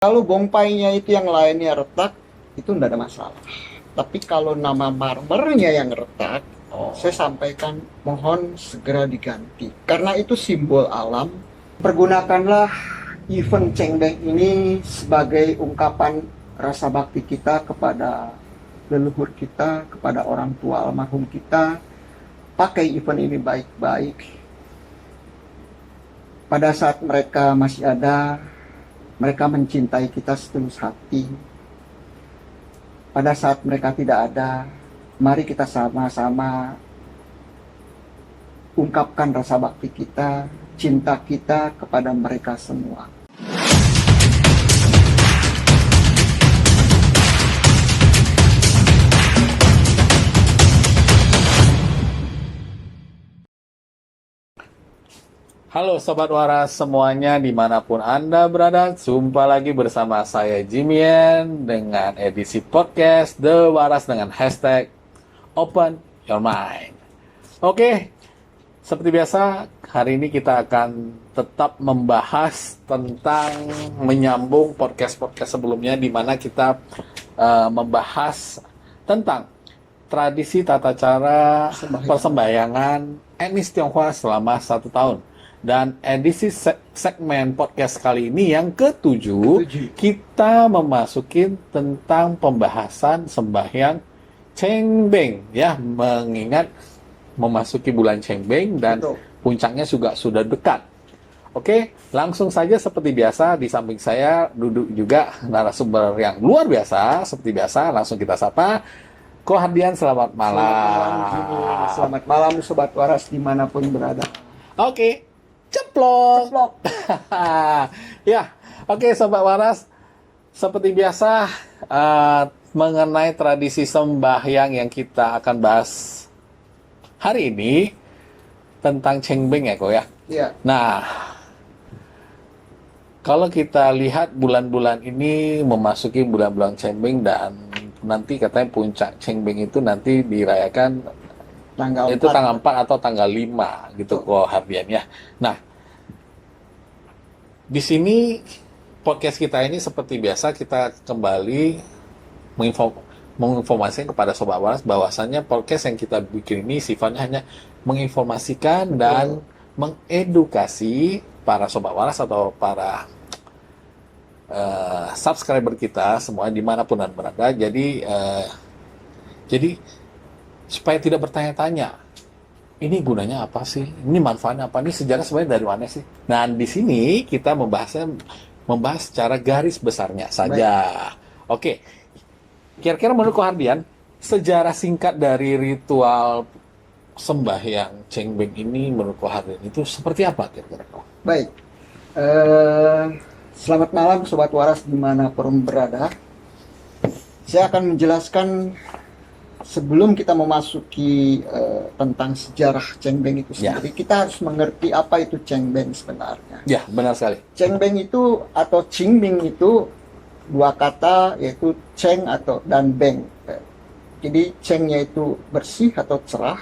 Kalau bongpainya itu yang lainnya retak, itu tidak ada masalah. Tapi kalau nama marmernya yang retak, saya sampaikan mohon segera diganti. Karena itu simbol alam. Pergunakanlah event Cengbeng ini sebagai ungkapan rasa bakti kita kepada leluhur kita, kepada orang tua almarhum kita. Pakai event ini baik-baik. Pada saat mereka masih ada, mereka mencintai kita setulus hati. Pada saat mereka tidak ada, mari kita sama-sama ungkapkan rasa bakti kita, cinta kita kepada mereka semua. Halo Sobat Waras semuanya dimanapun Anda berada, jumpa lagi bersama saya Jimian dengan edisi podcast The Waras dengan hashtag Open Your Mind. Oke, seperti biasa hari ini kita akan tetap membahas tentang menyambung podcast-podcast sebelumnya di mana kita membahas tentang tradisi tata cara persembahyangan etnis Tionghoa selama 1 tahun. Dan edisi segmen podcast kali ini yang ketujuh, kita memasuki tentang pembahasan sembahyang Cengbeng, ya, mengingat memasuki bulan Cengbeng dan puncaknya juga sudah dekat. Oke, langsung saja seperti biasa di samping saya duduk juga narasumber yang luar biasa, seperti biasa langsung kita sapa. Ko Hardian, selamat malam. Selamat malam Sobat Waras dimanapun berada. Oke. Ceplok. Ya, oke Sobat Waras. Seperti biasa, mengenai tradisi sembahyang yang kita akan bahas hari ini tentang Cengbeng ya, Ko ya. Iya. Nah, kalau kita lihat bulan-bulan ini memasuki bulan-bulan Cengbeng dan nanti katanya puncak Cengbeng itu nanti dirayakan tanggal 4 atau tanggal 5 gitu kok Hardian ya. Nah, di sini podcast kita ini seperti biasa kita kembali menginformasikan kepada Sobat Waras bahwasannya podcast yang kita bikin ini sifatnya hanya menginformasikan dan mengedukasi para Sobat Waras atau para subscriber kita semua dimanapun Anda berada. Jadi supaya tidak bertanya-tanya, ini gunanya apa sih? Ini manfaatnya apa? Ini sejarah sebenarnya dari mana sih? Nah, di sini kita membahas secara garis besarnya saja. Baik. Oke, kira-kira menurut Ko Hardian, sejarah singkat dari ritual sembahyang Cengbeng ini menurut Ko Hardian itu seperti apa kira-kira? Baik, selamat malam Sobat Waras dimanapun berada. Saya akan menjelaskan sebelum kita memasuki tentang sejarah Cengbeng itu sendiri, kita harus mengerti apa itu Cengbeng sebenarnya. Ya, benar sekali. Cengbeng itu atau Qingming itu dua kata, yaitu Cheng dan Beng. Jadi Chengnya itu bersih atau cerah,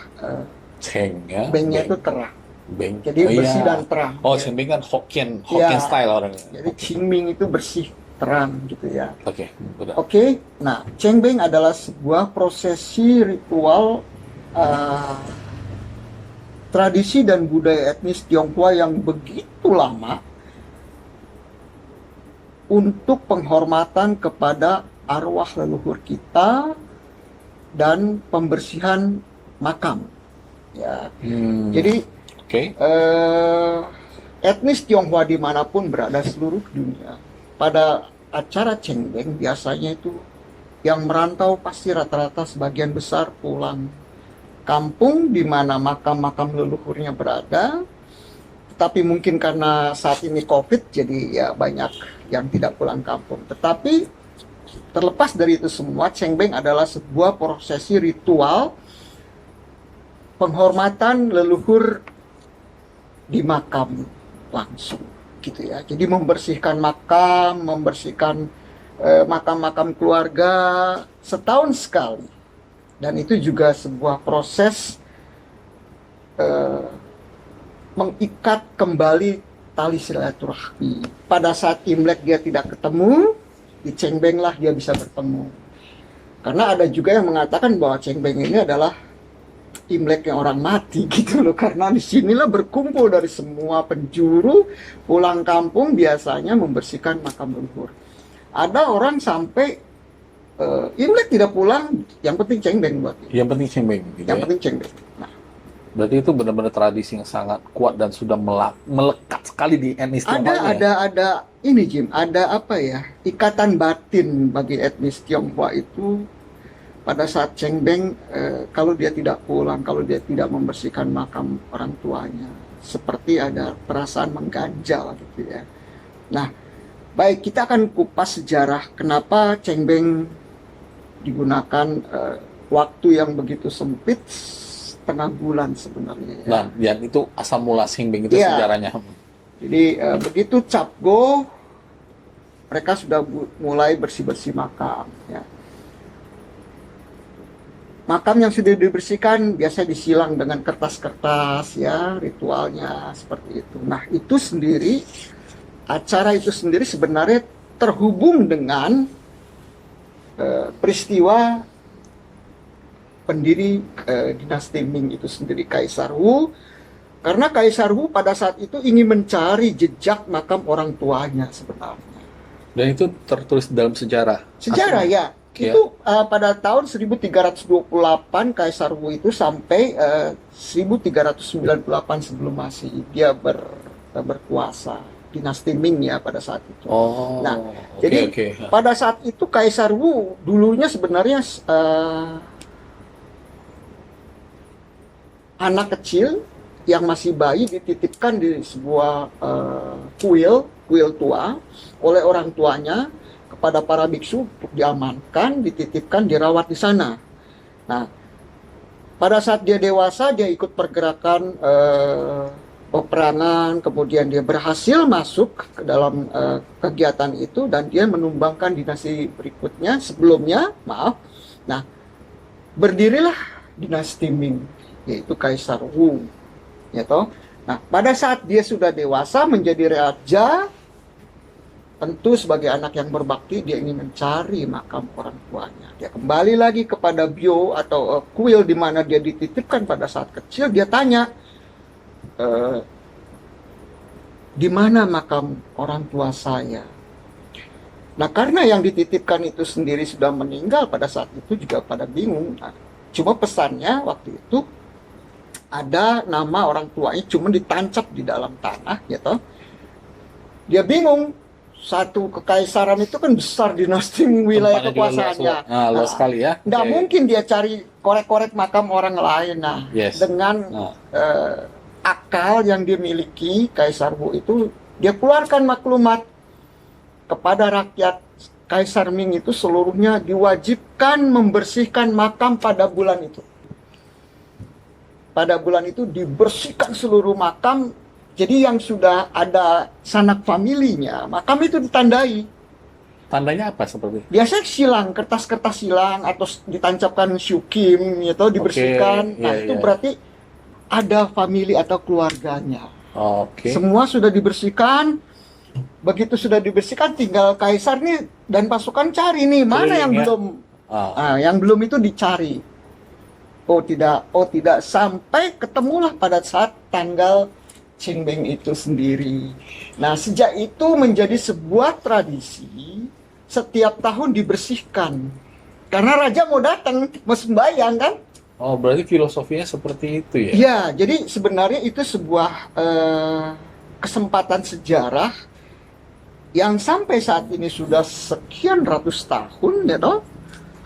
Cheng ya. Bengnya itu terang. Beng. Jadi bersih dan terang. Oh, Cengbeng kan Hokkien style orangnya. Jadi Qingming itu bersih, terang gitu ya. Oke, benar. Oke, nah Cengbeng adalah sebuah prosesi ritual tradisi dan budaya etnis Tionghoa yang begitu lama untuk penghormatan kepada arwah leluhur kita dan pembersihan makam. Ya, jadi etnis Tionghoa dimanapun berada seluruh dunia, pada acara Cengbeng biasanya itu yang merantau pasti rata-rata sebagian besar pulang kampung di mana makam-makam leluhurnya berada. Tetapi mungkin karena saat ini COVID, jadi ya banyak yang tidak pulang kampung. Tetapi terlepas dari itu semua, Cengbeng adalah sebuah prosesi ritual penghormatan leluhur di makam langsung. Gitu ya. Jadi membersihkan makam, membersihkan makam-makam keluarga setahun sekali. Dan itu juga sebuah proses mengikat kembali tali silaturahmi. Pada saat Imlek dia tidak ketemu, di Cengbeng lah dia bisa bertemu. Karena ada juga yang mengatakan bahwa Cengbeng ini adalah Imleknya orang mati gitu loh, karena disinilah berkumpul dari semua penjuru pulang kampung biasanya membersihkan makam leluhur. Ada orang sampai Imlek tidak pulang, yang penting Cengbeng buat dia. Yang penting Cengbeng gitu Yang ya. penting Cengbeng. Nah, Berarti itu benar-benar tradisi yang sangat kuat dan sudah melekat sekali di etnis Tionghoa. ada ini Jim, ada apa ya, ikatan batin bagi etnis Tionghoa itu. Pada saat Cengbeng, kalau dia tidak pulang, kalau dia tidak membersihkan makam orang tuanya, seperti ada perasaan mengganjal gitu ya. Nah, baik, kita akan kupas sejarah kenapa Cengbeng digunakan waktu yang begitu sempit, setengah bulan sebenarnya. Ya. Nah, yang itu asal mula Cengbeng itu Iya. sejarahnya. Jadi begitu Cap Go, mereka sudah mulai bersih-bersih makam. Ya. Makam yang sudah dibersihkan biasa disilang dengan kertas-kertas, ya, ritualnya seperti itu. Nah, itu sendiri, acara itu sendiri sebenarnya terhubung dengan peristiwa pendiri dinasti Ming itu sendiri, Kaisar Wu. Karena Kaisar Wu pada saat itu ingin mencari jejak makam orang tuanya sebenarnya. Dan itu tertulis dalam sejarah. Sejarah Asli. ya. Iya. Itu pada tahun 1328 Kaisar Wu itu sampai 1398 sebelum Masehi dia berkuasa, dinasti Ming ya pada saat itu. Oh, Nah, oke, jadi oke. pada saat itu Kaisar Wu dulunya sebenarnya anak kecil yang masih bayi dititipkan di sebuah kuil tua oleh orang tuanya kepada para biksu untuk diamankan, dititipkan, dirawat di sana. Nah, pada saat dia dewasa, dia ikut pergerakan peperangan, kemudian dia berhasil masuk ke dalam kegiatan itu dan dia menumbangkan dinasti berikutnya, sebelumnya, maaf. Nah, berdirilah dinasti Ming, yaitu Kaisar Wu. Ya toh? Nah, pada saat dia sudah dewasa menjadi raja, tentu sebagai anak yang berbakti dia ingin mencari makam orang tuanya. Dia kembali lagi kepada bio atau kuil di mana dia dititipkan pada saat kecil. Dia tanya, di mana makam orang tua saya? Nah, karena yang dititipkan itu sendiri sudah meninggal pada saat itu juga pada bingung. Nah, cuma pesannya waktu itu ada nama orang tuanya cuma ditancap di dalam tanah, gitu. Dia bingung. Satu kekaisaran itu kan besar dinasti wilayah Tempatnya juga kekuasaannya. luas sekali ya. Nggak Oke. mungkin dia cari korek-korek makam orang lain. Nah, Yes. dengan Nah, akal yang dimiliki Kaisar Wu itu, dia keluarkan maklumat kepada rakyat Kaisar Ming itu seluruhnya diwajibkan membersihkan makam pada bulan itu. Pada bulan itu dibersihkan seluruh makam. Jadi yang sudah ada sanak familinya, makam itu ditandai. tandanya apa seperti? Biasanya silang, kertas-kertas silang atau ditancapkan syukim gitu, dibersihkan. Oke, Nah, iya, itu iya. berarti ada famili atau keluarganya. Oke. Semua sudah dibersihkan. Begitu sudah dibersihkan, tinggal kaisar nih dan pasukan cari nih mana Keliling yang ya. belum. Ah, Nah, yang belum itu dicari. Oh tidak, sampai ketemulah pada saat tanggal Cengbeng itu sendiri. Nah, sejak itu menjadi sebuah tradisi setiap tahun dibersihkan. Karena raja mau datang, mau sembahyang kan? oh, berarti filosofinya seperti itu ya? Iya, jadi sebenarnya itu sebuah kesempatan sejarah yang sampai saat ini sudah sekian ratus tahun ya toh,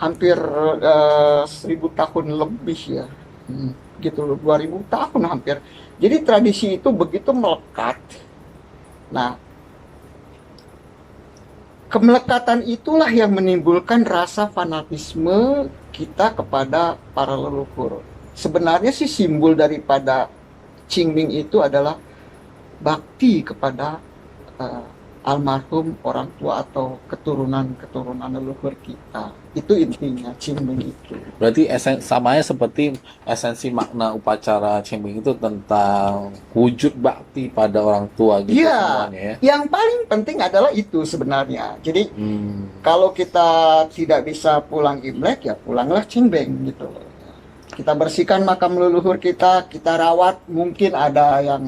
hampir 1000 tahun lebih ya, gitu loh, 2000 tahun hampir. Jadi tradisi itu begitu melekat. Nah, kemelekatan itulah yang menimbulkan rasa fanatisme kita kepada para leluhur. Sebenarnya sih simbol daripada Qingming itu adalah bakti kepada almarhum orang tua atau keturunan leluhur kita. Itu intinya Qingming itu. Berarti samanya seperti esensi makna upacara Qingming itu tentang wujud bakti pada orang tua gitu Iya, semuanya ya. yang paling penting adalah itu sebenarnya. Jadi Hmm. kalau kita tidak bisa pulang Imlek, ya pulanglah Qingming gitu loh. Kita bersihkan makam leluhur kita rawat. Mungkin ada yang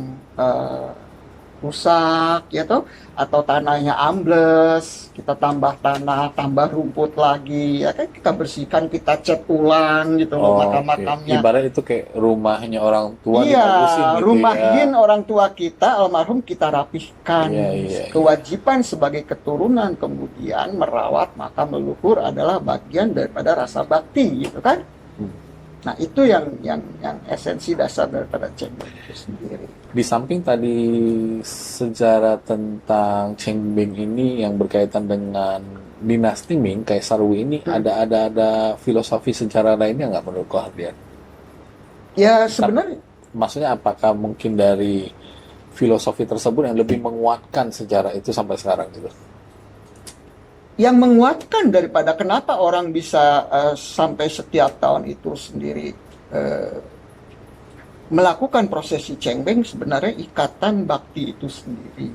rusak, ya toh, atau tanahnya ambles, kita tambah tanah, tambah rumput lagi, ya kan, kita bersihkan, kita cat ulang gitu loh Oh, oke. makam-makamnya. Ibarat itu kayak rumahnya orang tua Iya, dibagusin gitu rumah ya. Yin orang tua kita almarhum kita rapihkan. Iya, iya, iya. Kewajiban sebagai keturunan kemudian merawat makam leluhur adalah bagian daripada rasa bakti, gitu kan? Hmm. Nah, itu yang esensi dasar daripada Qingming itu sendiri. Di samping tadi sejarah tentang Qingming ini yang berkaitan dengan dinasti Ming, Kaisar Wu ini, ada filosofi sejarah lainnya nggak menurut kau, Hardian? Ya, sebenarnya Maksudnya apakah mungkin dari filosofi tersebut yang lebih menguatkan sejarah itu sampai sekarang gitu? yang menguatkan daripada kenapa orang bisa sampai setiap tahun itu sendiri melakukan prosesi Qingming, sebenarnya ikatan bakti itu sendiri.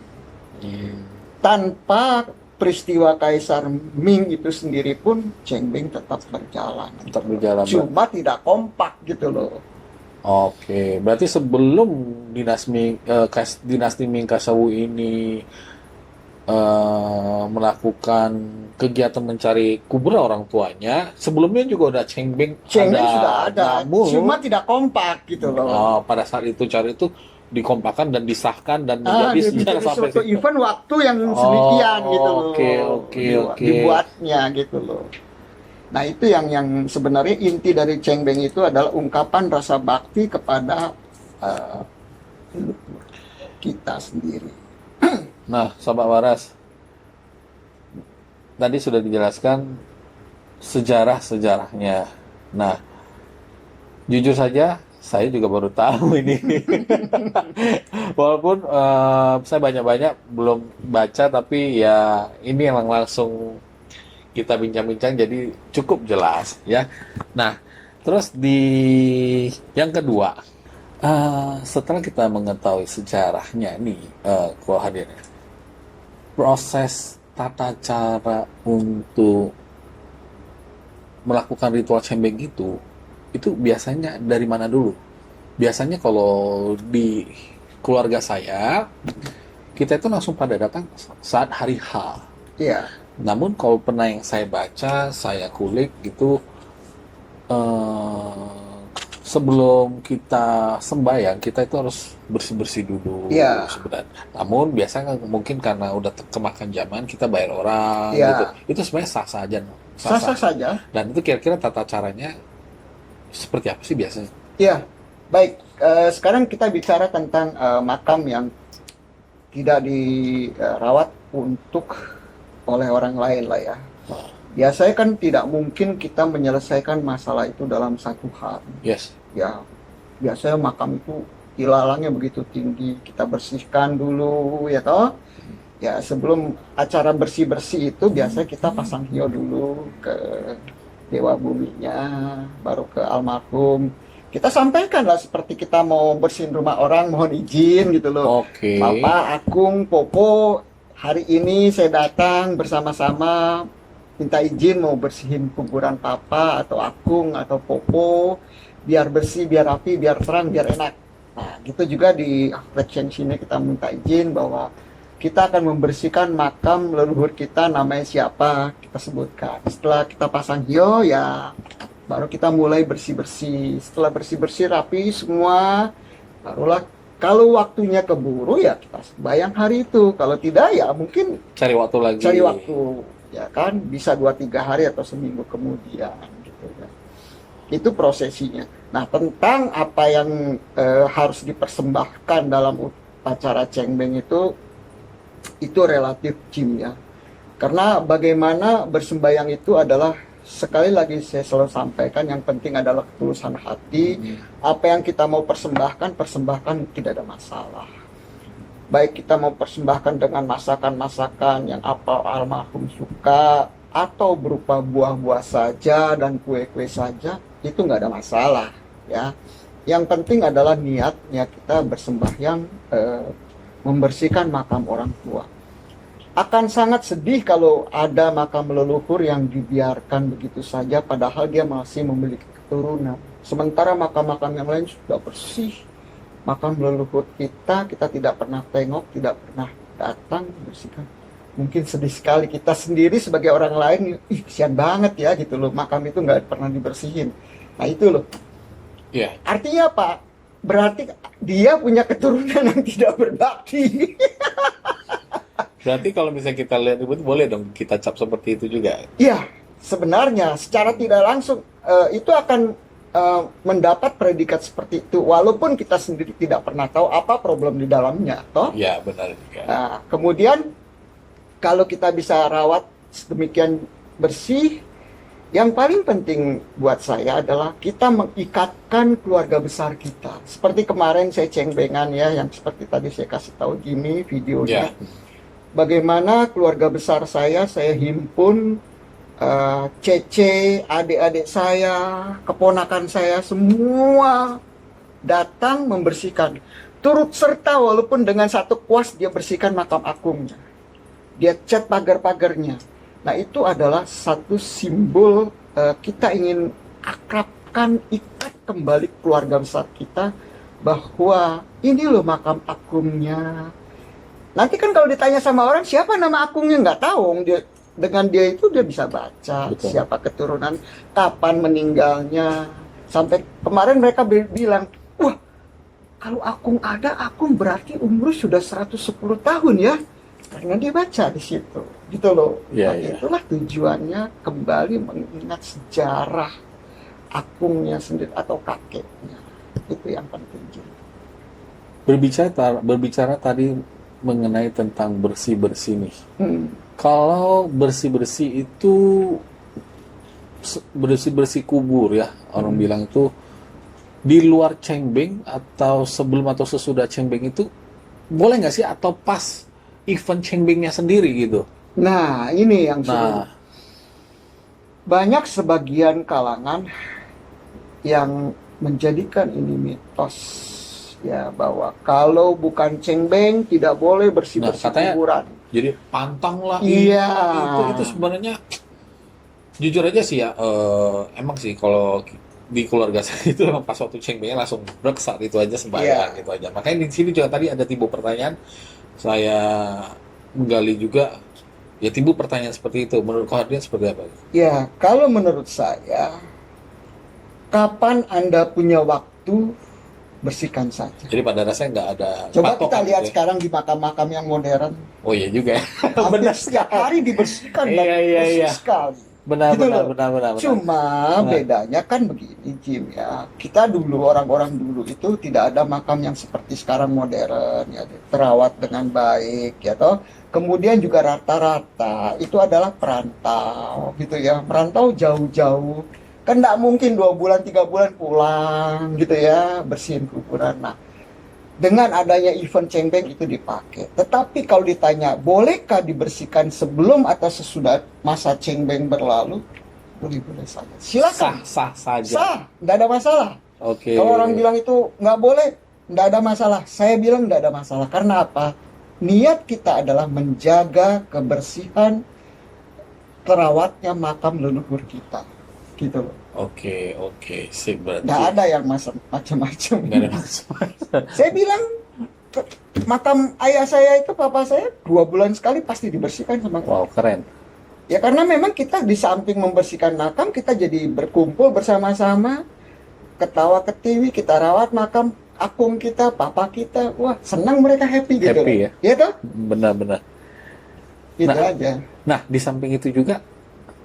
Tanpa peristiwa Kaisar Ming itu sendiri pun Qingming tetap berjalan. Tetap berjalan. Cuma tidak kompak gitu loh. Oke, berarti sebelum dinasti Ming Kaisar Wu ini melakukan kegiatan mencari kuburan orang tuanya, sebelumnya juga udah Qingming Sudah ada, namun cuma tidak kompak gitu loh. pada saat itu cari itu dikompakkan dan disahkan dan menjadi sejarah sampai suatu situ. event waktu yang sedemikian gitu loh. Oke. Dibuatnya gitu loh. Nah, itu yang sebenarnya inti dari Qingming itu adalah ungkapan rasa bakti kepada kita sendiri. Nah, Sobat Waras, tadi sudah dijelaskan sejarah-sejarahnya. Nah, jujur saja, saya juga baru tahu ini. Walaupun saya banyak-banyak belum baca, tapi ya ini yang langsung kita bincang-bincang, jadi cukup jelas ya. Nah, terus di yang kedua, setelah kita mengetahui sejarahnya nih, kalau hadirnya, proses tata cara untuk melakukan ritual Qingming itu biasanya dari mana dulu? Biasanya kalau di keluarga saya, kita itu langsung pada datang saat hari H. Iya. Namun kalau pernah yang saya baca, saya kulik gitu, sebelum kita sembahyang, kita itu harus bersih-bersih dulu sebenarnya. Namun biasanya mungkin karena udah kemakan zaman, kita bayar orang gitu. Itu sebenarnya sah-sah aja. Sah-sah saja. Dan itu kira-kira tata caranya seperti apa sih biasanya? Iya, baik. Sekarang kita bicara tentang makam yang tidak dirawat oleh orang lain lah ya. Biasanya kan tidak mungkin kita menyelesaikan masalah itu dalam satu hari. Yes. Ya, biasanya makam itu ilalangnya begitu tinggi, kita bersihkan dulu ya toh. Ya, sebelum acara bersih-bersih itu biasanya kita pasang hio dulu ke dewa buminya, baru ke almarhum. Kita sampaikan lah seperti kita mau bersihin rumah orang, mohon izin gitu loh. Oke. Bapak, Akung, Popo, hari ini saya datang bersama-sama minta izin mau bersihin kuburan Papa atau Akung atau Popo, biar bersih, biar rapi, biar terang, biar enak. Nah, gitu juga di reflection sini kita minta izin bahwa kita akan membersihkan makam leluhur kita, namanya siapa, kita sebutkan. Setelah kita pasang hio, ya baru kita mulai bersih-bersih. Setelah bersih-bersih rapi semua, barulah kalau waktunya keburu ya kita bayang hari itu. Kalau tidak ya mungkin cari waktu lagi. Cari waktu, ya kan, bisa 2-3 hari atau seminggu kemudian gitu ya. Itu prosesinya. Nah, tentang apa yang harus dipersembahkan dalam upacara Qingming itu relatif Jim ya. Karena bagaimana bersembayang itu adalah, sekali lagi saya selalu sampaikan, yang penting adalah ketulusan hati. Apa yang kita mau persembahkan tidak ada masalah. baik kita mau persembahkan dengan masakan-masakan yang apa almarhum suka, atau berupa buah-buah saja dan kue-kue saja, itu nggak ada masalah ya. Yang penting adalah niatnya kita bersembahyang, membersihkan makam orang tua. Akan sangat sedih kalau ada makam leluhur yang dibiarkan begitu saja padahal dia masih memiliki keturunan. Sementara makam-makam yang lain sudah bersih. Makam leluhur kita tidak pernah tengok, tidak pernah datang bersihkan. Mungkin sedih sekali kita sendiri sebagai orang lain, kesian banget ya gitu loh, makam itu nggak pernah dibersihin. Nah itu loh. Iya. Artinya apa? Berarti dia punya keturunan yang tidak berbakti. Berarti kalau misalnya kita lihat itu boleh dong kita cap seperti itu juga. Iya, sebenarnya secara tidak langsung itu akan mendapat predikat seperti itu, walaupun kita sendiri tidak pernah tahu apa problem di dalamnya, toh? Ya, benar juga. Nah, kemudian kalau kita bisa rawat sedemikian bersih, yang paling penting buat saya adalah kita mengikatkan keluarga besar kita. Seperti kemarin saya cengbengan ya, yang seperti tadi saya kasih tahu Jimmy videonya. Ya. Bagaimana keluarga besar saya himpun, Cece, adik-adik saya, keponakan saya, semua datang membersihkan. Turut serta walaupun dengan satu kuas dia bersihkan makam akungnya. Dia cat pagar-pagarnya. Nah itu adalah satu simbol kita ingin akrabkan, ikat kembali keluarga besar kita, bahwa ini loh makam akungnya. Nanti kan kalau ditanya sama orang siapa nama akungnya, nggak tahu. Dengan dia itu dia bisa baca. Betul. Siapa keturunan, kapan meninggalnya. Sampai kemarin mereka bilang, wah kalau akung ada, akung berarti umur sudah 110 tahun ya. Karena dia baca di situ, gitu loh. Ya, nah, itulah tujuannya, kembali mengingat sejarah akungnya sendiri atau kakeknya. Itu yang penting. Berbicara tadi mengenai tentang bersih-bersih nih. Kalau bersih-bersih itu bersih-bersih kubur ya, orang bilang itu di luar cengbeng atau sebelum atau sesudah cengbeng itu boleh nggak sih, atau pas event cengbengnya sendiri gitu? Nah ini yang seru. Banyak sebagian kalangan yang menjadikan ini mitos ya, bahwa kalau bukan cengbeng tidak boleh bersih-bersih kuburan. Jadi pantang lah. Iya. Itu sebenarnya jujur aja sih ya, emang sih kalau di keluarga saya itu emang pas waktu cengbengnya langsung brek saat itu aja sembahyang gitu aja. Makanya di sini juga tadi ada timbul pertanyaan, saya menggali juga ya, timbul pertanyaan seperti itu. Menurut Kohardian seperti apa? Ya kalau menurut saya, kapan Anda punya waktu, bersihkan saja. Jadi pada dasarnya nggak ada. Coba kita lihat sekarang di makam-makam yang modern. Oh iya juga ya. Benar, setiap hari dibersihkan dan bersih sekali. Benar. Cuma bedanya kan begini Jim ya, kita dulu, orang-orang dulu itu tidak ada makam yang seperti sekarang modern ya, terawat dengan baik ya toh. Kemudian juga rata-rata itu adalah perantau gitu ya, merantau jauh-jauh. Kan tidak mungkin 2 bulan 3 bulan pulang gitu ya bersihin kuburan. Nah dengan adanya event cengbeng itu dipakai. Tetapi kalau ditanya bolehkah dibersihkan sebelum atau sesudah masa cengbeng berlalu, boleh-boleh saja. Silakan. Sah saja. Sah, tidak ada masalah. Oke. Kalau orang bilang itu nggak boleh, tidak ada masalah. Saya bilang tidak ada masalah. Karena apa? Niat kita adalah menjaga kebersihan terawatnya makam leluhur kita. Gitu loh. Oke, sip berarti. Nggak ada yang macam-macam. Nggak ada macam-macam. Saya bilang makam ayah saya itu, papa saya 2 bulan sekali pasti dibersihkan sama. Wow, keren. Ya karena memang kita di samping membersihkan makam, kita jadi berkumpul bersama-sama, ketawa ketiwi, kita rawat makam akung kita, papa kita. Wah, senang mereka, happy gitu. Happy ya? Iya toh? Benar. Gitu aja. Nah, di samping itu juga,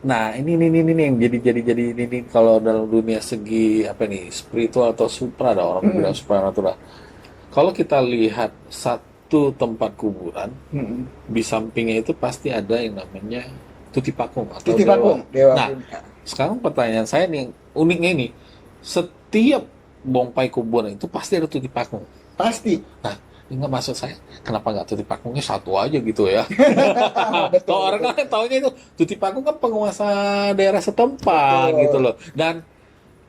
nah ini yang jadi ini kalau dalam dunia segi apa nih, spiritual atau supra, ada orang bilang supranatural. Kalau kita lihat satu tempat kuburan, di sampingnya itu pasti ada yang namanya tuti pakung atau dewa. Nah, sekarang pertanyaan saya nih, uniknya ini, setiap bongpai kuburan itu pasti ada tuti pakung. Pasti. Nah, Enggak, maksud saya, kenapa nggak tuti pakungnya satu aja gitu ya? Betul, Kalau orang betul. kan taunya itu tuti pakung kan penguasa daerah setempat gitu Betul. loh. Dan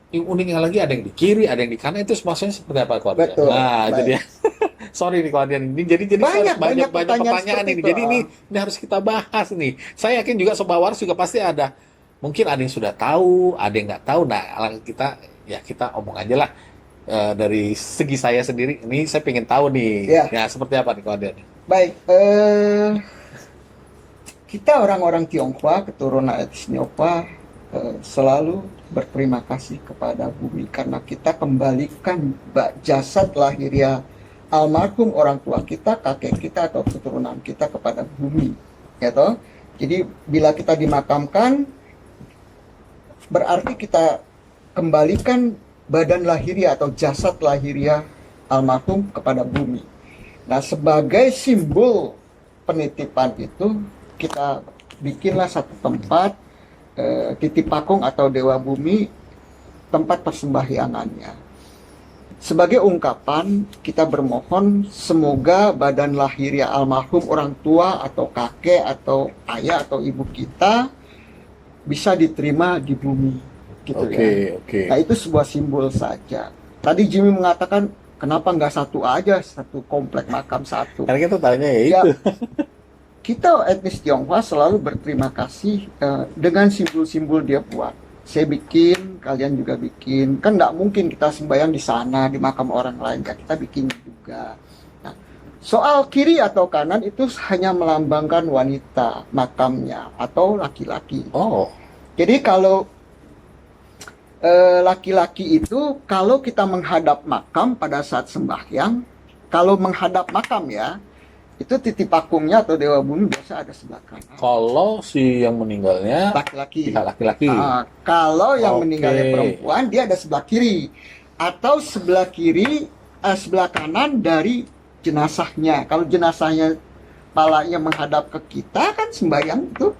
yang uniknya lagi ada yang di kiri, ada yang di kanan, itu maksudnya seperti apa keluarga? Betul. Nah, itu dia. Baik. Sorry nih keluarga ini. Jadi saya harus Banyak banyak banyak banyak pertanyaan pertanyaan seperti ini. itu. Jadi ini harus kita bahas nih. Saya yakin juga Sobat Waras juga pasti ada. Mungkin ada yang sudah tahu, ada yang nggak tahu. Nah, kita omong aja lah. Dari segi saya sendiri, ini saya pengen tahu nih. Ya, Ya, seperti apa nih keluarga? baik. Kita orang-orang Tionghoa, keturunan etnis Tionghoa, selalu berterima kasih kepada bumi karena kita kembalikan jasad lahiriah almarhum orang tua kita, kakek kita atau keturunan kita kepada bumi, ya toh. Jadi bila kita dimakamkan, berarti kita kembalikan badan lahiriah atau jasad lahiriah almarhum kepada bumi. Nah, sebagai simbol penitipan itu, kita bikinlah satu tempat, Titi Pakung atau Dewa Bumi, tempat persembahyangannya. Sebagai ungkapan, kita bermohon semoga badan lahiriah almarhum orang tua atau kakek atau ayah atau ibu kita bisa diterima di bumi, gitu ya. Oke. Nah, itu sebuah simbol saja. Tadi Jimmy mengatakan, kenapa nggak satu aja, satu komplek makam satu? Karena kita tanya ya Ya, itu. kita etnis Tionghoa selalu berterima kasih dengan simbol-simbol dia buat. Saya bikin, kalian juga bikin. Kan nggak mungkin kita sembahyang di sana, di makam orang lain. Ya, kita bikin juga. Nah, soal kiri atau kanan itu hanya melambangkan wanita makamnya atau laki-laki. Oh, Jadi kalau laki-laki itu, kalau kita menghadap makam pada saat sembahyang, kalau menghadap makam ya, itu Titi Pakungnya atau Dewa Bumi biasa ada sebelah kanan. kalau si yang meninggalnya Laki-laki. pihak laki-laki. Kalau yang Oke. meninggalnya perempuan, dia ada sebelah kiri. Atau sebelah kiri, sebelah kanan dari jenazahnya. Kalau jenazahnya palanya menghadap ke kita, kan sembahyang itu.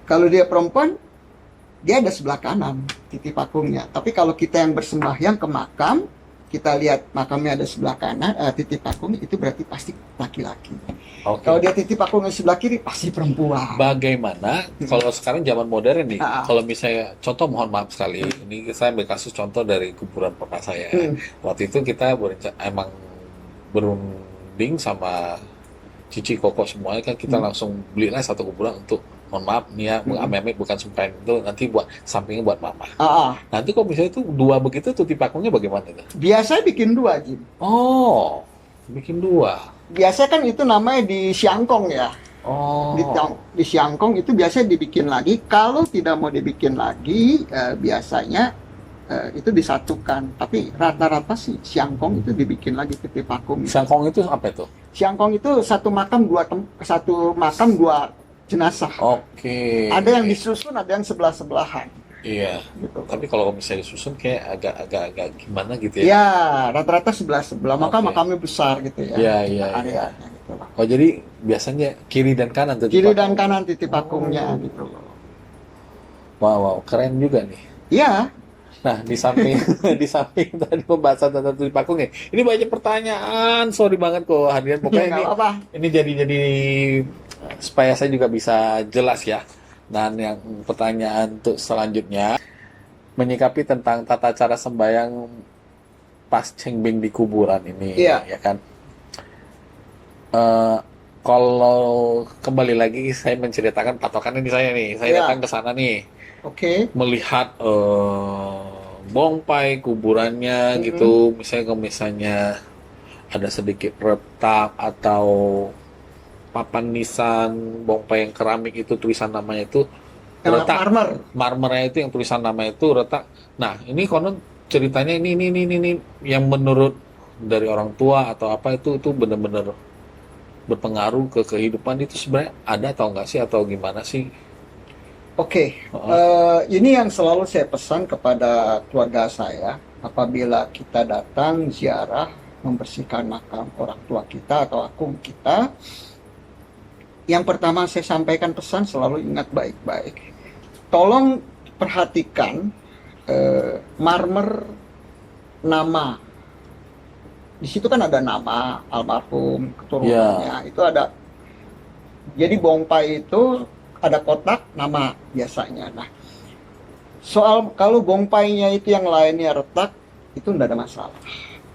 Kalau dia perempuan, dia ada sebelah kanan, Titi Pakungnya. Tapi kalau kita yang bersembahyang ke makam, kita lihat makamnya ada sebelah kanan, Titi Pakung, itu berarti pasti laki-laki. Oke. Kalau dia Titi Pakungnya sebelah kiri, pasti perempuan. Bagaimana kalau sekarang zaman modern nih? Ah. Kalau misalnya contoh, mohon maaf sekali, ini saya ambil kasus contoh dari kuburan papa saya. Waktu itu kita emang berunding sama cici koko semuanya, kan kita langsung belilah satu kuburan untuk, mohon maaf nih ya, amit-amit bukan sumpahin itu, nanti buat sampingnya buat mama. Nanti kok misalnya itu dua begitu, tuh tipakungnya bagaimana itu? Biasanya bikin dua, Jim. Oh, bikin dua. Biasanya kan itu namanya di siangkong ya. Oh, Di siangkong itu biasanya dibikin lagi. Kalau tidak mau dibikin lagi, biasanya itu disatukan. Tapi rata-rata sih siangkong itu dibikin lagi Titi Pakung. sangkong itu apa itu? Siangkong itu satu makam dua jenazah. Oke. Ada yang disusun, ada yang sebelah-sebelahan. Iya. Gitu. Tapi kalau misalnya disusun kayak agak gimana gitu ya? Ya, rata-rata sebelah-sebelah. Maka Oke. makamnya besar gitu ya. Iya. Areanya gitu lah. Oh, jadi biasanya kiri dan kanan tuh Kiri dipakai? dan kanan Titi Pakungnya gitu. Wow, keren juga nih. Iya. Nah, di samping di samping tadi pembahasan tentang tulis pakungnya, ini banyak pertanyaan. Sorry banget kok hadirin. Pokoknya Nggak apa-apa. ini jadi supaya saya juga bisa jelas ya. Dan yang pertanyaan untuk selanjutnya, menyikapi tentang tata cara sembahyang pas cengbeng di kuburan ini, Iya. ya kan? Kalau kembali lagi saya menceritakan patokan ini saya nih, saya Iya. datang ke sana nih, Oke. melihat bongpai kuburannya gitu, misalnya kalau misalnya ada sedikit retak atau papan nisan bongpai yang keramik itu tulisan namanya itu retak, marmernya itu yang tulisan nama itu retak. Nah, ini konon ceritanya ini yang menurut dari orang tua atau apa itu benar-benar berpengaruh ke kehidupan, itu sebenarnya ada atau enggak sih, atau gimana sih? Oke. Ini yang selalu saya pesan kepada keluarga saya apabila kita datang ziarah membersihkan makam orang tua kita atau akung kita. Yang pertama saya sampaikan pesan, selalu ingat baik-baik. Tolong perhatikan marmer nama di situ kan ada nama almarhum, keturunannya, itu ada. Jadi bongpai itu ada kotak nama biasanya. Nah, soal kalau bongpainya itu yang lainnya retak, itu enggak ada masalah.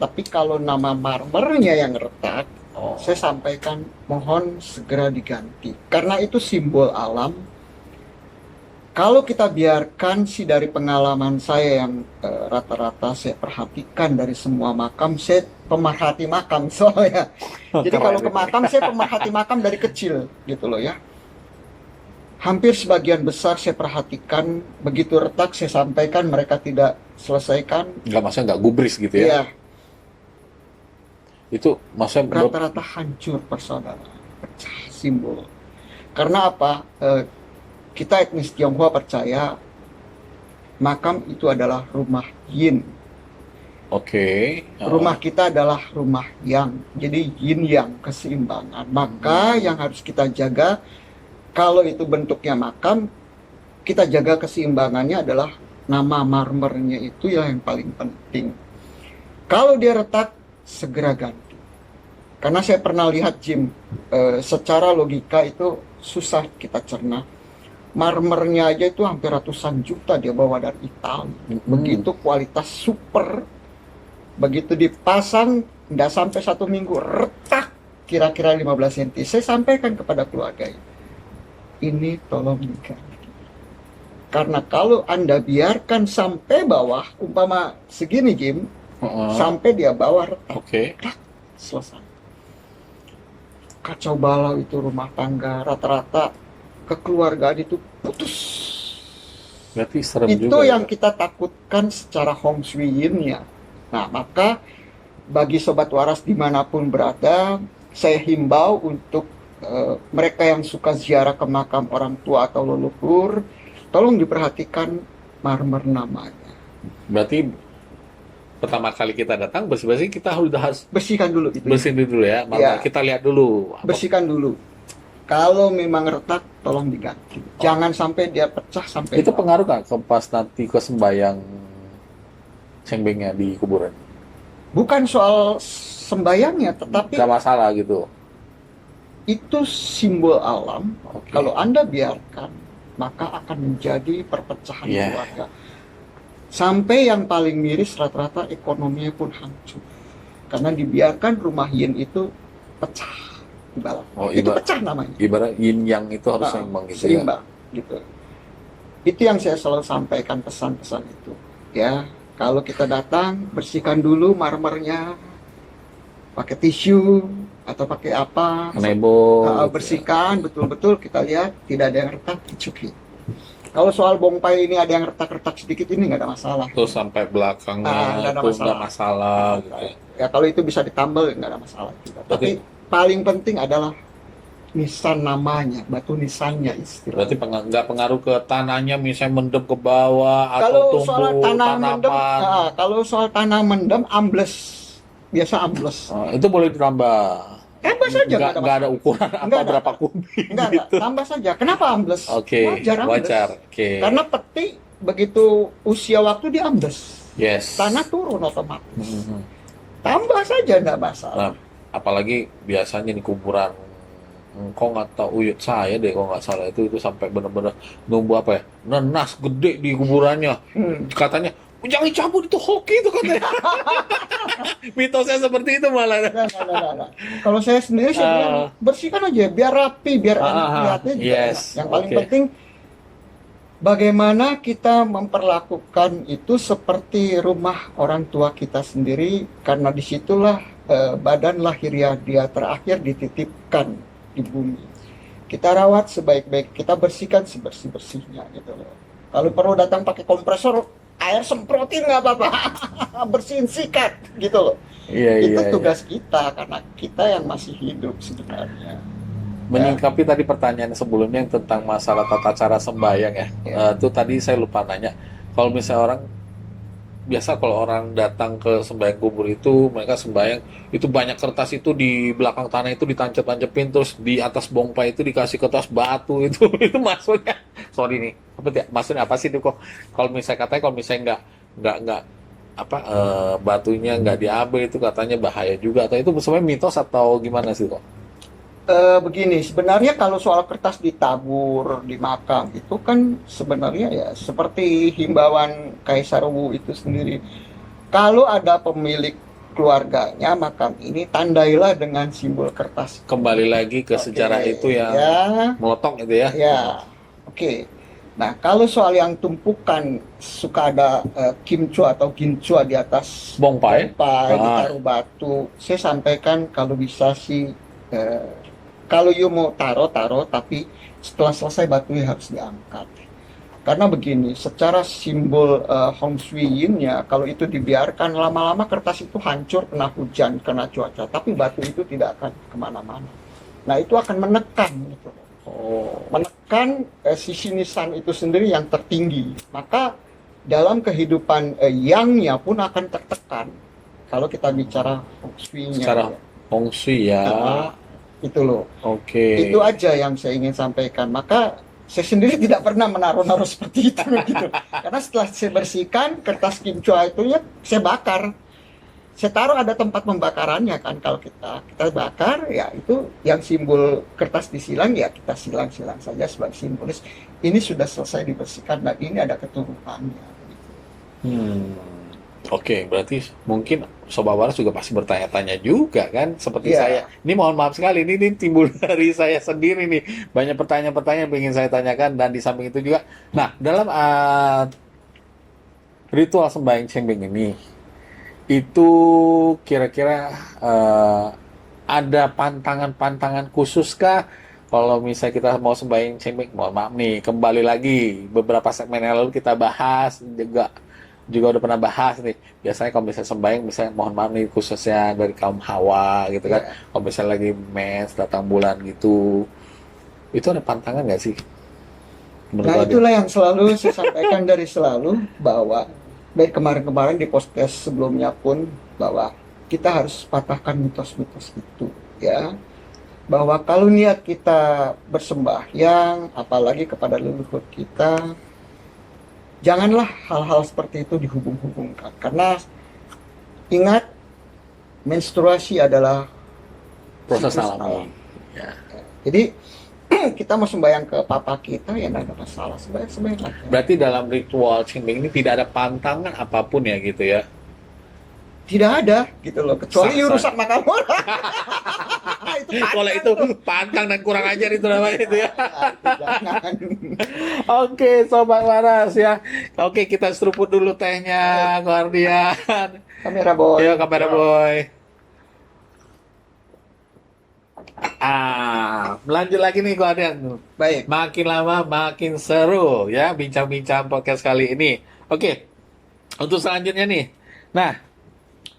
Tapi kalau nama marmernya yang retak, saya sampaikan mohon segera diganti. Karena itu simbol alam. Kalau kita biarkan sih, dari pengalaman saya yang rata-rata saya perhatikan dari semua makam, saya pemerhati makam soalnya. Jadi kalau ke makam, saya pemerhati makam dari kecil gitu loh ya. Hampir sebagian besar saya perhatikan, begitu retak saya sampaikan, mereka tidak selesaikan. Maksudnya nggak gubris gitu ya? Iya, Itu maksudnya rata-rata hancur persaudaraan, pecah simbol. Karena apa? Kita etnis Tionghoa percaya makam itu adalah rumah yin. Oke. Rumah kita adalah rumah yang. Jadi yin yang, keseimbangan. Maka yang harus kita jaga, kalau itu bentuknya makam, kita jaga keseimbangannya adalah nama marmernya, itu yang paling penting. Kalau dia retak, segera ganti. Karena saya pernah lihat Jim, secara logika itu susah kita cerna. Marmernya aja itu hampir ratusan juta dia bawa dari Italia. Begitu kualitas super. Begitu dipasang, nggak sampai 1 minggu, retak kira-kira 15 cm. Saya sampaikan kepada keluarga ini tolong diganti. Karena kalau Anda biarkan sampai bawah, umpama segini Jim, sampai dia bawah retak, selesai. Kacau balau itu rumah tangga, rata-rata kekeluargaan itu putus. Berarti serem Itu juga yang ya? kita takutkan secara Hong Shui Yin-nya. Nah, maka bagi Sobat Waras dimanapun berada, saya himbau untuk mereka yang suka ziarah ke makam orang tua atau leluhur, tolong diperhatikan marmer namanya. Berarti pertama kali kita datang bersih-bersih, kita harus Bersihkan dulu itu. bersihin dulu ya. Ya. Kita lihat dulu. Bersihkan dulu. Kalau memang retak, tolong diganti. Jangan sampai dia pecah sampai Itu bawah. pengaruh nggak ke pas nanti ke sembayang cengbengnya di kuburan? Bukan soal sembayangnya, tetapi Nggak masalah gitu. itu simbol alam. Oke. Kalau Anda biarkan, maka akan menjadi perpecahan keluarga. Sampai yang paling miris rata-rata ekonominya pun hancur. Karena dibiarkan rumah yin itu pecah. Itu pecah namanya. Ibarat yin yang itu harus seimbang gitu seimbang, gitu. Itu yang saya selalu sampaikan, pesan-pesan itu. Ya, kalau kita datang, bersihkan dulu marmernya, pakai tisu atau pakai apa, bersihkan betul-betul, kita lihat tidak ada yang retak, dicuci. Kalau soal bongpai ini ada yang retak-retak sedikit, ini nggak ada masalah. Terus sampai belakangnya nggak ada itu masalah. nggak masalah gitu. Ya kalau itu bisa ditambal nggak ada masalah juga. Tapi paling penting adalah nisan namanya, batu nisannya istilahnya. Berarti nggak pengaruh ke tanahnya, misalnya mendem ke bawah atau Kalau tumbuh soal tanah mendem, tanaman. kalau soal tanah mendem ambles, biasa ambles. Itu boleh ditambah. Tambah saja, nggak ada ukuran apa berapa kubik. Enggak, tambah saja. Kenapa ambles? Oke, wajar. Oke. Karena peti begitu usia waktu dia ambles. Yes. Tanah turun otomatis. Tambah saja, enggak masalah. Nah, apalagi biasanya di kuburan Engkong atau Uyut saya deh kalau nggak salah itu sampai benar-benar numbuh apa ya, nenas gede di kuburannya. Katanya jangan dicabut, itu hoki itu katanya. Mitosnya seperti itu malah. Nah. Kalau saya sendiri bilang, bersihkan aja biar rapi, biar enak lihatnya juga enak. Yang paling penting bagaimana kita memperlakukan itu seperti rumah orang tua kita sendiri, karena disitulah badan lahiriah dia terakhir dititipkan di bumi. Kita rawat sebaik-baik, kita bersihkan sebersih-bersihnya gitu loh. Kalau perlu datang pakai kompresor, air semprotin nggak apa-apa. Bersihin, sikat gitu loh. Itu tugas kita, karena kita yang masih hidup sebenarnya. Menyingkapi tadi pertanyaan sebelumnya yang tentang masalah tata cara sembahyang ya. Itu tadi saya lupa nanya. Kalau misalnya orang biasa, kalau orang datang ke sembahyang kubur itu, mereka sembahyang itu banyak kertas itu di belakang tanah itu ditancap-tancapin, terus di atas bongpai itu dikasih kertas batu itu. Itu maksudnya, sorry nih, maksudnya apa sih itu kok? Kalau misalnya katanya kalau misalnya nggak batunya nggak diambil itu katanya bahaya juga, atau itu sebenarnya mitos atau gimana sih kok? Begini, sebenarnya kalau soal kertas ditabur di makam itu kan sebenarnya ya seperti himbauan Kaisar Wu itu sendiri. Kalau ada pemilik keluarganya makam ini tandailah dengan simbol kertas. Kembali lagi ke Oke, sejarah itu yang ya, meletok itu ya. ya, oke. Nah, kalau soal yang tumpukan suka ada kimchua atau ginchua di atas Bongpai. ditaruh batu. Saya sampaikan kalau bisa sih kalau you mau taruh, tapi setelah selesai batunya harus diangkat. Karena begini, secara simbol Hong Shui Yin-nya, kalau itu dibiarkan lama-lama kertas itu hancur kena hujan, kena cuaca, tapi batu itu tidak akan kemana-mana. Nah, itu akan menekan gitu. Menekan sisi nisan itu sendiri yang tertinggi. Maka dalam kehidupan yang-nya pun akan tertekan. Kalau kita bicara Hong Shui-nya. Secara Hong Shui ya. Itu loh. Oke. Itu aja yang saya ingin sampaikan. Maka saya sendiri tidak pernah menaruh-naruh seperti itu gitu. Karena setelah saya bersihkan kertas kimchua itu ya saya bakar. Saya taruh ada tempat pembakarannya kan, kalau kita bakar ya itu yang simbol kertas disilang ya kita silang-silang saja sebagai simbolis ini sudah selesai dibersihkan dan ini ada keturunannya. Oke, berarti mungkin Sobat Waras juga pasti bertanya-tanya juga kan, seperti Iya. saya. Ini mohon maaf sekali, ini timbul dari saya sendiri nih. Banyak pertanyaan-pertanyaan yang ingin saya tanyakan, dan di samping itu juga. Nah, dalam ritual sembahyang Cengbeng ini, itu kira-kira ada pantangan-pantangan khusus kah? Kalau misalnya kita mau sembahyang Cengbeng, mohon maaf nih, kembali lagi beberapa segmen yang lalu kita bahas juga udah pernah bahas nih. Biasanya kalau misalnya sembahyang, misalnya mohon maaf nih khususnya dari kaum Hawa gitu kan. Iya. Kalau misalnya lagi mens, datang bulan gitu, itu ada pantangan nggak sih? Menurut Nah, Ade? itulah yang selalu saya sampaikan dari selalu bahwa dari kemarin-kemarin di podcast sebelumnya pun bahwa kita harus patahkan mitos-mitos itu ya. Bahwa kalau niat kita bersembahyang apalagi kepada leluhur kita, janganlah hal-hal seperti itu dihubung-hubungkan. Karena ingat menstruasi adalah Proses siklus alami. Ya. Jadi kita mau sembahyang ke papa kita ya nggak ada masalah, sembahyang aja. Berarti dalam ritual Cengbeng ini tidak ada pantangan apapun ya gitu ya? Tidak ada gitu loh, kecuali Sah-sah. rusak makam orang. Itu Kalau itu pantang dan kurang ajar itu namanya itu ya. jangan. Oke, Sobat Waras ya. Oke, kita seruput dulu tehnya, Guardian. Kamera boy. Yuk, kamera boy. Lanjut lagi nih Guardian. Baik. Makin lama makin seru ya bincang-bincang podcast kali ini. Oke, untuk selanjutnya nih. Nah,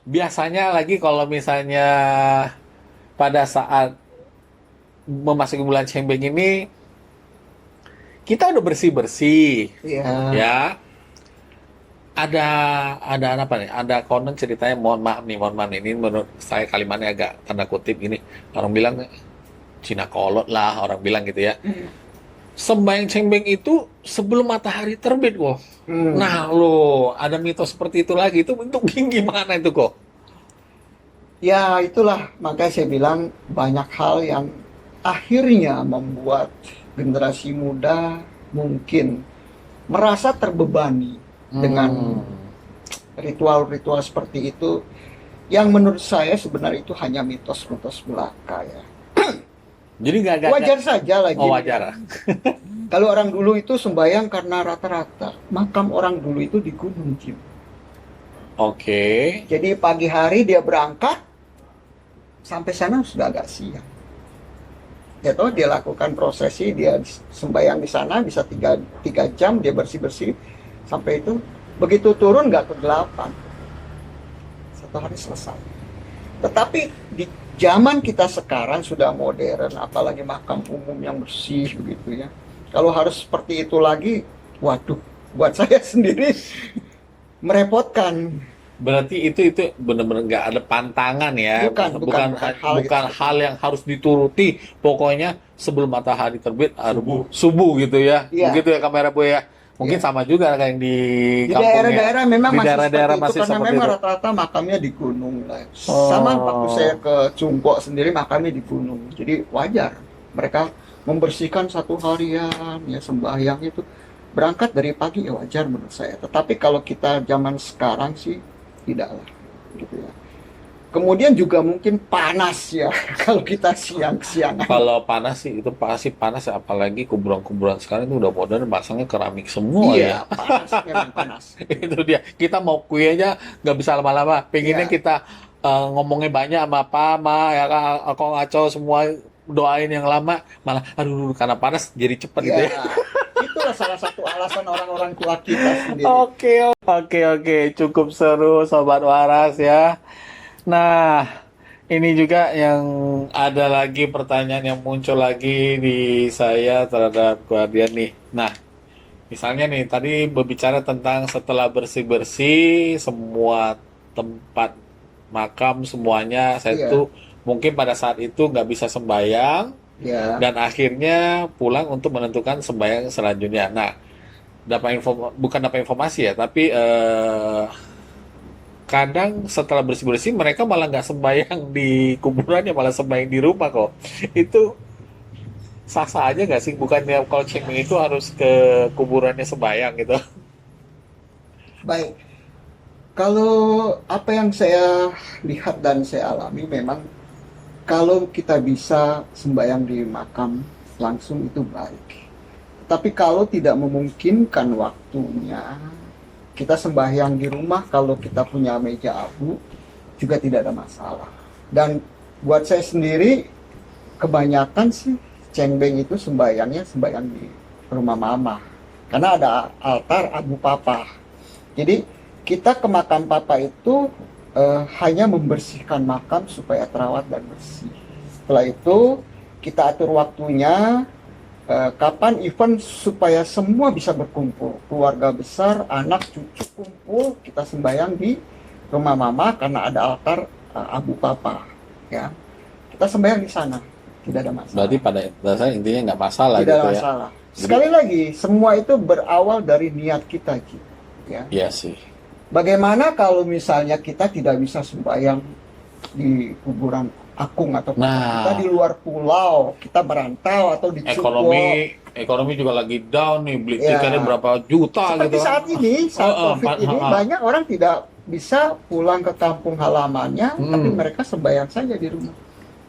biasanya lagi kalau misalnya pada saat memasuki bulan Cengbeng ini, kita udah bersih-bersih Iya. ya. Ada apa nih? Ada konon ceritanya, mohon maaf nih, ini menurut saya kalimatnya agak tanda kutip gini. Orang bilang Cina kolot lah, orang bilang gitu ya. Sembahyang Cengbeng itu sebelum matahari terbit kok. Nah loh, ada mitos seperti itu lagi. Itu bentuk gimana itu kok? Ya itulah makanya saya bilang banyak hal yang akhirnya membuat generasi muda mungkin merasa terbebani dengan ritual-ritual seperti itu yang menurut saya sebenarnya itu hanya mitos-mitos belaka ya. Jadi nggak Wajar saja lagi. Oh, wajar. Kalau orang dulu itu sembahyang karena rata-rata makam orang dulu itu di gunung, Jim. Oke. Jadi pagi hari dia berangkat sampai sana sudah agak siang. Ya toh dia lakukan prosesi, dia sembahyang di sana bisa 3 jam dia bersih-bersih sampai itu begitu turun nggak kegelapan. 1 hari selesai. Tetapi di zaman kita sekarang sudah modern, apalagi makam umum yang bersih begitu ya. Kalau harus seperti itu lagi, waduh, buat saya sendiri merepotkan. Berarti itu benar-benar nggak ada pantangan ya. Bukan hal yang harus dituruti. Pokoknya sebelum matahari terbit, subuh gitu ya. Iya. Begitu ya kamera boy ya. Mungkin Ya. sama juga kayak yang di Di kampungnya. daerah-daerah memang Di masih daerah-daerah seperti itu masih karena seperti memang itu. rata-rata makamnya di gunung lah. Sama waktu Oh, saya ke Cungko sendiri makamnya di gunung. Jadi wajar mereka membersihkan satu harian ya sembahyang itu berangkat dari pagi ya wajar menurut saya. Tetapi kalau kita zaman sekarang sih tidaklah gitu ya. Kemudian juga mungkin panas ya kalau kita siang-siangan. kalau panas sih itu pasti panas ya. Apalagi kuburan-kuburan sekarang itu udah modern, pasangnya keramik semua ya. Iya, panas memang panas. Itu dia. Kita mau kue aja nggak bisa lama-lama. Pengennya Iya, kita ngomongnya banyak sama apa, ma, ya kan, aku ngaco semua doain yang lama, malah aduh karena panas jadi cepet gitu iya. ya. Itulah salah satu alasan orang-orang tua kita sendiri. Oke, cukup seru Sobat Waras ya. Nah, ini juga yang ada lagi pertanyaan yang muncul lagi di saya terhadap Guardian nih. Nah, misalnya nih, tadi berbicara tentang setelah bersih-bersih, semua tempat makam semuanya, saya Iya, tuh mungkin pada saat itu nggak bisa sembahyang, ya. dan akhirnya pulang untuk menentukan sembahyang selanjutnya. Nah, bukan dapat informasi ya, tapi kadang setelah bersih-bersih mereka malah nggak sembahyang di kuburannya, malah sembahyang di rumah kok. Itu sah-sah aja nggak sih? Bukannya kalau Cengming itu harus ke kuburannya sembahyang gitu? Baik. Kalau apa yang saya lihat dan saya alami memang kalau kita bisa sembahyang di makam langsung itu baik. Tapi kalau tidak memungkinkan waktunya, kita sembahyang di rumah kalau kita punya meja abu juga tidak ada masalah. Dan buat saya sendiri kebanyakan sih cengbeng itu sembahyangnya sembahyang di rumah mama. Karena ada altar abu papa. Jadi kita ke makam papa itu hanya membersihkan makam supaya terawat dan bersih. Setelah itu kita atur waktunya kapan event supaya semua bisa berkumpul. Keluarga besar, anak, cucu kumpul, kita sembahyang di rumah mama karena ada altar abu papa. Ya, kita sembahyang di sana, tidak ada masalah. Berarti pada dasarnya intinya nggak masalah Tidak gitu ada ya? masalah. Sekali lagi, semua itu berawal dari niat kita, Ci. Ya. Iya sih. Bagaimana kalau misalnya kita tidak bisa sembahyang di kuburan Akung atau kita di luar pulau, kita merantau atau di Cungko. Ekonomi juga lagi down nih, beli Ya. tiketnya berapa juta Seperti gitu kan. saat ini, saat COVID ini, ha. banyak orang tidak bisa pulang ke kampung halamannya, tapi Hmm. mereka sembahyang saja di rumah.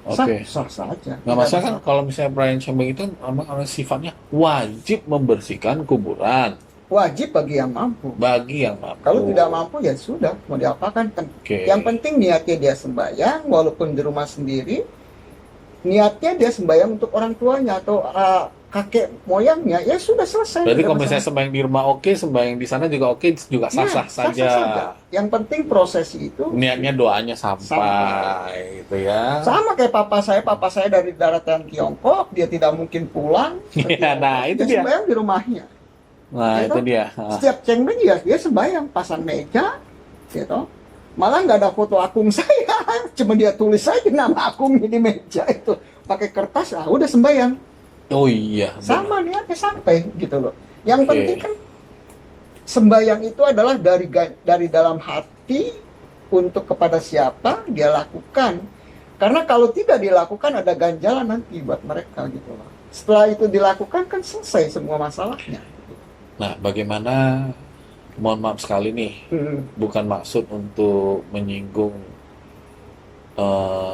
Oke. Sah saja. Nggak masalah kan kalau misalnya perayaan Cengming itu memang sifatnya wajib membersihkan kuburan Wajib bagi yang mampu. bagi yang mampu. Kalau tidak mampu ya sudah, mau diapakan kan. Oke. Yang penting niatnya dia sembahyang, walaupun di rumah sendiri, niatnya dia sembahyang untuk orang tuanya atau kakek moyangnya, ya sudah selesai. Berarti tidak kalau misalnya masalah. sembahyang di rumah oke, sembahyang di sana juga oke, juga Ya, sah-sah saja. Yang penting prosesi itu Niatnya doanya sampai gitu ya. sama kayak papa saya dari daratan Tiongkok, dia tidak mungkin pulang. ke Iya, nah, Tiongkok, itu dia. sembahyang di rumahnya. Nah, Ya itu toh? dia. Setiap cengmeng ya dia sembahyang pasang meja, gitu. Malah nggak ada foto akung saya, cuma dia tulis saja nama akungnya di meja itu pakai kertas, udah sembahyang. Oh iya. Sama niatnya sampai gitu loh. Yang Oke. penting kan sembahyang itu adalah dari dalam hati untuk kepada siapa dia lakukan. Karena kalau tidak dilakukan ada ganjalan nanti buat mereka gitu loh. Setelah itu dilakukan kan selesai semua masalahnya. Nah, bagaimana, mohon maaf sekali nih, bukan maksud untuk menyinggung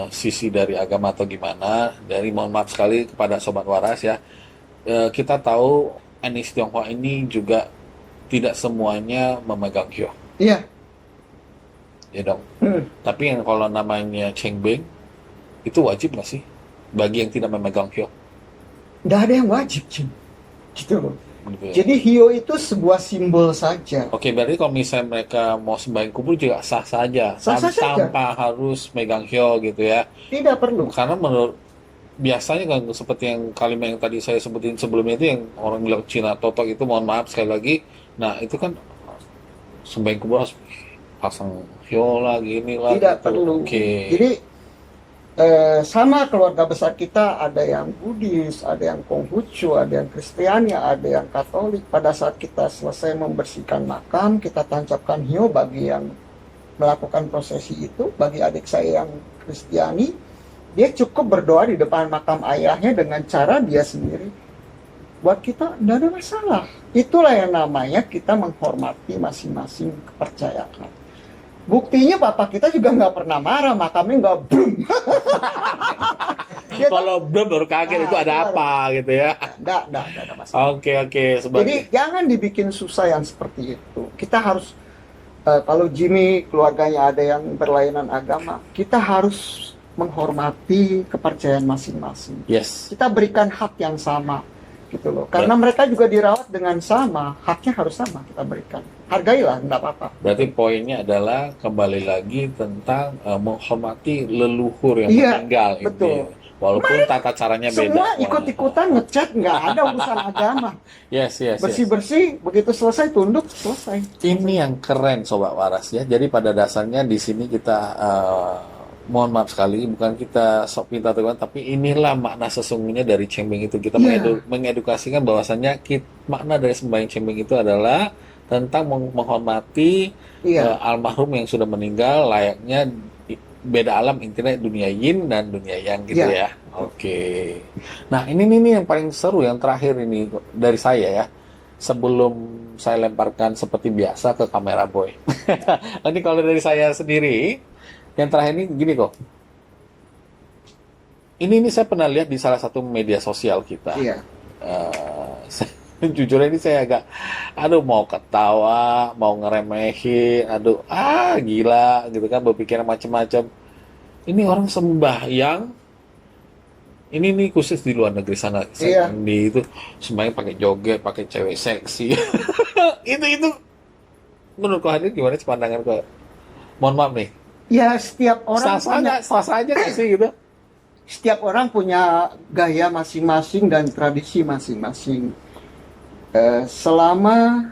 sisi dari agama atau gimana, dari mohon maaf sekali kepada Sobat Waras ya. Kita tahu etnis Tionghoa ini juga tidak semuanya memegang hyo, Iya. ya dong. Tapi yang kalau namanya Chengbeng, itu wajib nggak sih bagi yang tidak memegang hyo? Nggak ada yang wajib, Cim. Gitu loh. Gitu ya. Jadi hio itu sebuah simbol saja. Oke, berarti kalau misalnya mereka mau sembahyang kubur juga sah saja, Sah-sah saja. tanpa harus megang hyo gitu ya. Tidak perlu. Karena menurut biasanya kan seperti yang kalimat yang tadi saya sebutin sebelumnya itu yang orang bilang Cina totok itu, mohon maaf sekali lagi. Nah, itu kan sembahyang kubur harus pasang hyo lah, gini lah. Tidak gitu. perlu. Oke. Jadi sama keluarga besar kita, ada yang Buddhis, ada yang Konghucu, ada yang Kristiani, ada yang Katolik. Pada saat kita selesai membersihkan makam, kita tancapkan hiyo bagi yang melakukan prosesi itu. Bagi adik saya yang Kristiani, dia cukup berdoa di depan makam ayahnya dengan cara dia sendiri. Buat kita tidak ada masalah. Itulah yang namanya kita menghormati masing-masing kepercayaan. Buktinya bapak kita juga nggak pernah marah, makamnya nggak boom. Dia Kalau belum baru kaget itu ada apa gitu ya. Nggak ada masalah. Oke, Jadi sebagai jangan dibikin susah yang seperti itu. Kita harus, kalau Jimmy keluarganya ada yang berlainan agama, kita harus menghormati kepercayaan masing-masing. yes. Kita berikan hak yang sama, gitu loh. Karena mereka juga dirawat dengan sama, haknya harus sama kita berikan. Hargailah, nggak apa-apa. Berarti poinnya adalah kembali lagi tentang menghormati leluhur yang Iya, meninggal betul. intinya. Walaupun tata caranya beda. Semua ikut-ikutan ngecat, nggak ada urusan agama. Yes. Bersih-bersih, begitu selesai tunduk, selesai. Ini yang keren Sobat Waras ya. Jadi pada dasarnya di sini kita mohon maaf sekali, bukan kita sok pintar teman, tapi inilah makna sesungguhnya dari Cengbeng itu. Kita Iya. mengedukasikan bahwasannya makna dari sembahyang Cengbeng itu adalah tentang menghormati Iya. almarhum yang sudah meninggal, layaknya beda alam, intinya dunia yin dan dunia yang gitu Iya. ya. Oke. Nah ini nih yang paling seru, yang terakhir ini dari saya ya. Sebelum saya lemparkan seperti biasa ke kamera boy. Ini kalau dari saya sendiri, yang terakhir ini gini kok. Ini saya pernah lihat di salah satu media sosial kita. Iya. Jujur ini saya agak, aduh mau ketawa, mau ngeremehin, aduh gila gitu kan, berpikiran macam-macam. Ini orang sembahyang, ini nih khusus di luar negeri sana, Iya. di itu sembahyang pakai joget, pakai cewek seksi. itu menurut kau hadir gimana sih pandangan kau? Mohon maaf nih, Ya setiap orang sah aja nggak sih gitu? setiap orang punya gaya masing-masing dan tradisi masing-masing. Selama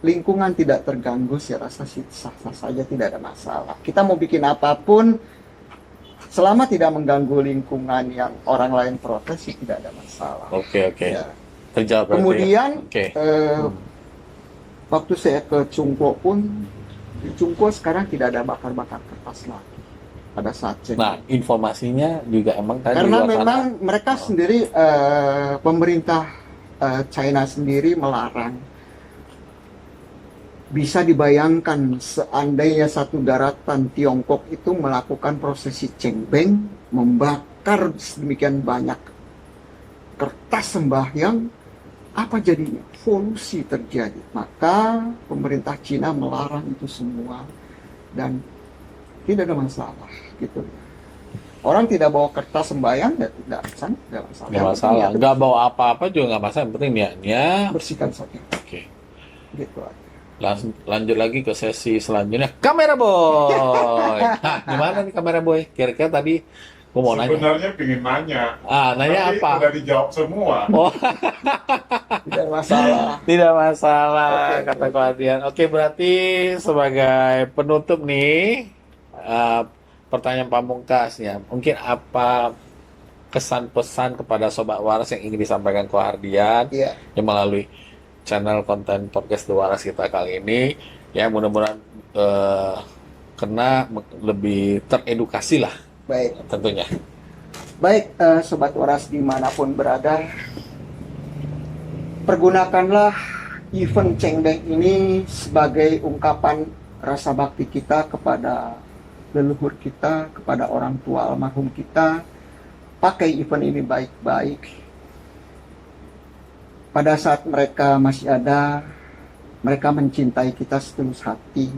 lingkungan tidak terganggu, saya rasa sah-sah saja, tidak ada masalah. Kita mau bikin apapun, selama tidak mengganggu lingkungan yang orang lain protes, sih tidak ada masalah. Oke. Ya. Terjawab berarti ya? Kemudian Oke. waktu saya ke Cungko pun, di Cungko sekarang tidak ada bakar-bakar kertas lagi pada saat cek. Nah, informasinya juga emang tadi Karena luar sana. memang mereka sendiri, pemerintah China sendiri melarang. Bisa dibayangkan seandainya satu daratan Tiongkok itu melakukan prosesi Cengbeng, membakar sedemikian banyak kertas sembahyang, apa jadinya? Polusi terjadi. Maka pemerintah Cina melarang itu semua dan tidak ada masalah gitu. Orang tidak bawa kertas sembahyang, ya tidak masalah. Nggak masalah, nggak bawa apa-apa juga nggak masalah, yang penting niatnya. Bersihkan saja. Oke. Gitu aja. Lanjut lagi ke sesi selanjutnya, kamera boy. Nah, gimana nih kamera boy? Kira-kira tadi gue mau nanya. Sebenarnya pengen nanya. Nanya Tapi apa? udah dijawab semua. Oh, Tidak masalah. tidak masalah, Oke. kata Koadian. Oke, berarti sebagai penutup nih, pertanyaan pamungkasnya, mungkin apa kesan pesan kepada Sobat Waras yang ingin disampaikan ke Hardian Iya. yang melalui channel konten podcast The Waras kita kali ini, ya mudah-mudahan kena lebih teredukasi lah Baik. tentunya. Baik, Sobat Waras dimanapun berada, pergunakanlah event Cengbeng ini sebagai ungkapan rasa bakti kita kepada leluhur kita, kepada orang tua almarhum kita. Pakai event ini baik-baik. Pada saat mereka masih ada, mereka mencintai kita setulus hati.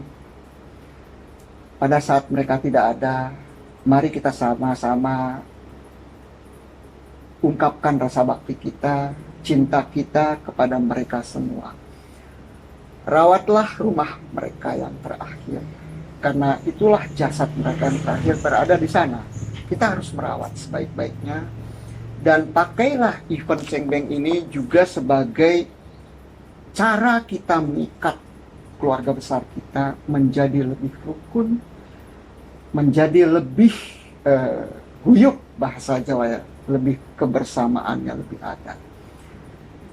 Pada saat mereka tidak ada, mari kita sama-sama ungkapkan rasa bakti kita, cinta kita kepada mereka semua. Rawatlah rumah mereka yang terakhir, karena itulah jasad mereka yang terakhir berada di sana. Kita harus merawat sebaik-baiknya, dan pakailah event Cengbeng ini juga sebagai cara kita mengikat keluarga besar kita menjadi lebih rukun, menjadi lebih eh, guyup bahasa Jawa ya, lebih kebersamaannya lebih ada.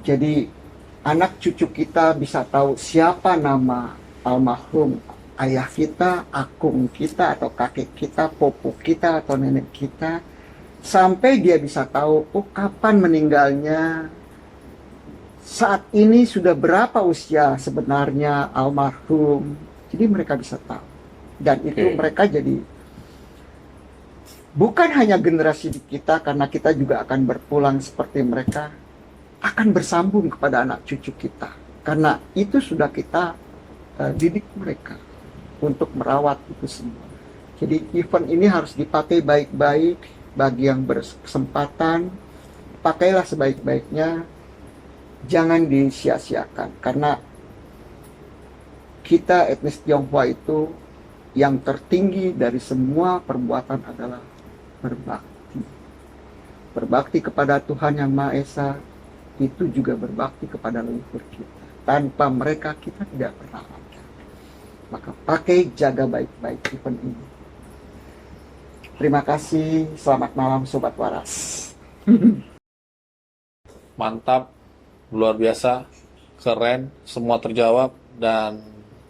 Jadi anak cucu kita bisa tahu siapa nama almarhum ayah kita, akung kita atau kakek kita, popo kita atau nenek kita, sampai dia bisa tahu oh kapan meninggalnya, saat ini sudah berapa usia sebenarnya almarhum. Jadi mereka bisa tahu. Dan itu mereka jadi bukan hanya generasi kita, karena kita juga akan berpulang seperti mereka, akan bersambung kepada anak cucu kita. Karena itu sudah kita didik mereka untuk merawat itu semua. Jadi event ini harus dipakai baik-baik. Bagi yang berkesempatan, pakailah sebaik-baiknya. Jangan disia-siakan. Karena kita etnis Tionghoa itu yang tertinggi dari semua perbuatan adalah berbakti. Berbakti kepada Tuhan Yang Maha Esa, itu juga berbakti kepada leluhur kita. Tanpa mereka kita tidak pernah ada. Maka pakai, jaga baik-baik event ini. Terima kasih, selamat malam Sobat Waras. Mantap, luar biasa, keren, semua terjawab, dan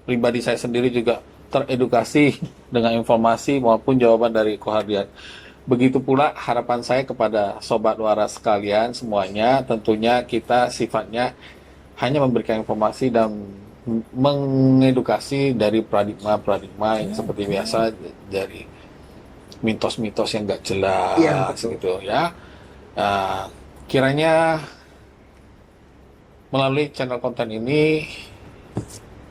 pribadi saya sendiri juga teredukasi dengan informasi maupun jawaban dari Kohardian. Begitu pula harapan saya kepada Sobat Waras sekalian semuanya, tentunya kita sifatnya hanya memberikan informasi dan mengedukasi dari paradigma yang seperti biasa, dari mitos-mitos yang gak jelas gitu ya. Kiranya melalui channel konten ini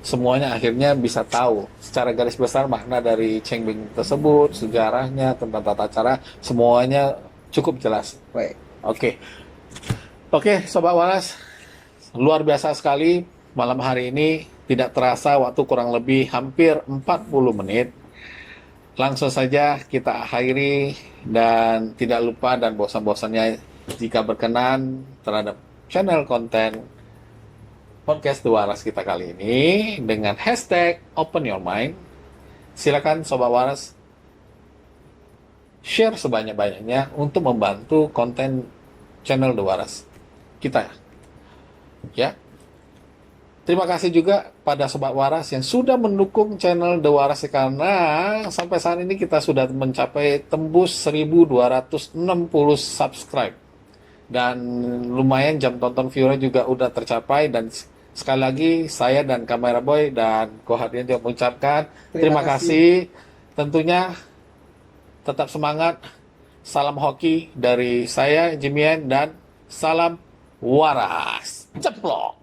semuanya akhirnya bisa tahu secara garis besar makna dari Cengbing tersebut, sejarahnya, tentang tata cara, semuanya cukup jelas. Baik. Oke, Sobat Waras, luar biasa sekali malam hari ini. Tidak terasa waktu kurang lebih hampir 40 menit. Langsung saja kita akhiri, dan tidak lupa dan bosan-bosannya jika berkenan terhadap channel konten podcast The Waras kita kali ini dengan hashtag Open Your Mind. Silakan Sobat Waras share sebanyak-banyaknya untuk membantu konten channel The Waras kita ya. Terima kasih juga pada Sobat Waras yang sudah mendukung channel The Waras, karena sampai saat ini kita sudah mencapai tembus 1260 subscribe, dan lumayan jam tonton viewernya juga udah tercapai. Dan sekali lagi saya dan Kamera Boy dan Kohardian juga mengucapkan terima kasih. Tentunya tetap semangat. Salam hoki dari saya Jimian, dan salam waras. Ceplok.